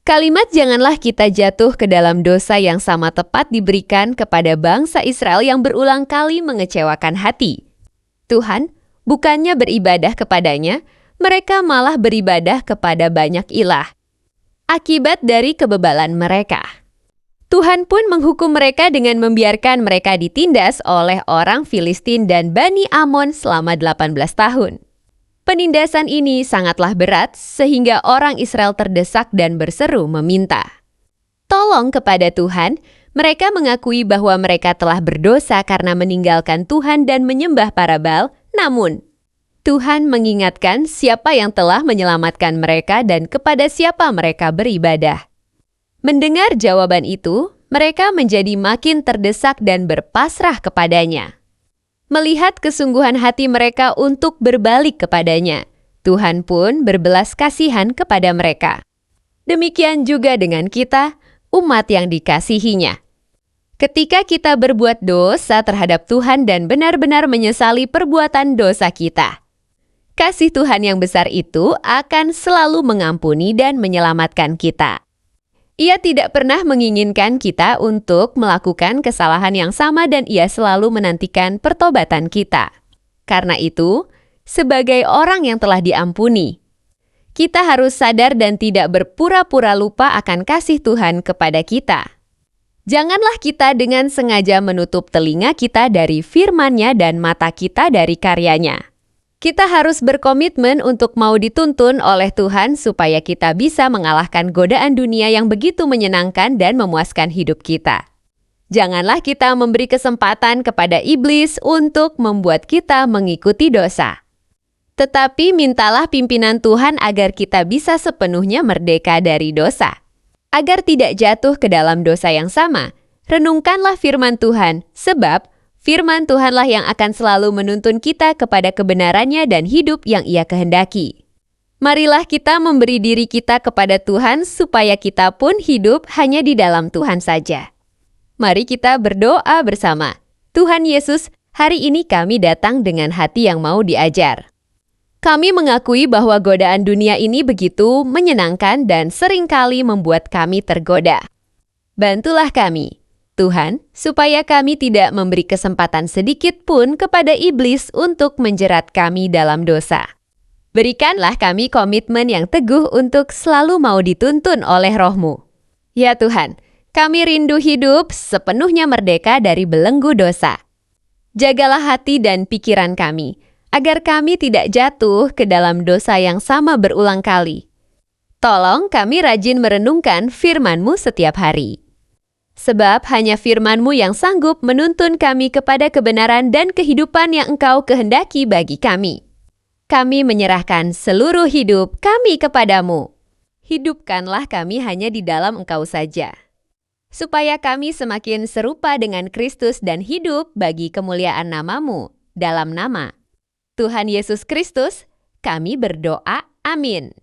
Kalimat "janganlah kita jatuh ke dalam dosa" yang sama tepat diberikan kepada bangsa Israel yang berulang kali mengecewakan hati. Tuhan bukannya beribadah kepadanya, mereka malah beribadah kepada banyak ilah. Akibat dari kebebalan mereka, Tuhan pun menghukum mereka dengan membiarkan mereka ditindas oleh orang Filistin dan Bani Amon selama 18 tahun. Penindasan ini sangatlah berat sehingga orang Israel terdesak dan berseru meminta tolong kepada Tuhan. Mereka mengakui bahwa mereka telah berdosa karena meninggalkan Tuhan dan menyembah para Baal. Namun, Tuhan mengingatkan siapa yang telah menyelamatkan mereka dan kepada siapa mereka beribadah. Mendengar jawaban itu, mereka menjadi makin terdesak dan berpasrah kepadanya. Melihat kesungguhan hati mereka untuk berbalik kepadanya, Tuhan pun berbelas kasihan kepada mereka. Demikian juga dengan kita, umat yang dikasihinya. Ketika kita berbuat dosa terhadap Tuhan dan benar-benar menyesali perbuatan dosa kita, kasih Tuhan yang besar itu akan selalu mengampuni dan menyelamatkan kita. Ia tidak pernah menginginkan kita untuk melakukan kesalahan yang sama dan Ia selalu menantikan pertobatan kita. Karena itu, sebagai orang yang telah diampuni, kita harus sadar dan tidak berpura-pura lupa akan kasih Tuhan kepada kita. Janganlah kita dengan sengaja menutup telinga kita dari firman-Nya dan mata kita dari karya-Nya. Kita harus berkomitmen untuk mau dituntun oleh Tuhan supaya kita bisa mengalahkan godaan dunia yang begitu menyenangkan dan memuaskan hidup kita. Janganlah kita memberi kesempatan kepada iblis untuk membuat kita mengikuti dosa. Tetapi mintalah pimpinan Tuhan agar kita bisa sepenuhnya merdeka dari dosa. Agar tidak jatuh ke dalam dosa yang sama, renungkanlah firman Tuhan, sebab firman Tuhanlah yang akan selalu menuntun kita kepada kebenarannya dan hidup yang Ia kehendaki. Marilah kita memberi diri kita kepada Tuhan supaya kita pun hidup hanya di dalam Tuhan saja. Mari kita berdoa bersama. Tuhan Yesus, hari ini kami datang dengan hati yang mau diajar. Kami mengakui bahwa godaan dunia ini begitu menyenangkan dan seringkali membuat kami tergoda. Bantulah kami, Tuhan, supaya kami tidak memberi kesempatan sedikit pun kepada iblis untuk menjerat kami dalam dosa. Berikanlah kami komitmen yang teguh untuk selalu mau dituntun oleh Roh-Mu. Ya Tuhan, kami rindu hidup sepenuhnya merdeka dari belenggu dosa. Jagalah hati dan pikiran kami, agar kami tidak jatuh ke dalam dosa yang sama berulang kali. Tolong kami rajin merenungkan firman-Mu setiap hari. Sebab hanya firman-Mu yang sanggup menuntun kami kepada kebenaran dan kehidupan yang Engkau kehendaki bagi kami. Kami menyerahkan seluruh hidup kami kepadamu. Hidupkanlah kami hanya di dalam Engkau saja, supaya kami semakin serupa dengan Kristus dan hidup bagi kemuliaan nama-Mu. Dalam nama Tuhan Yesus Kristus, kami berdoa. Amin.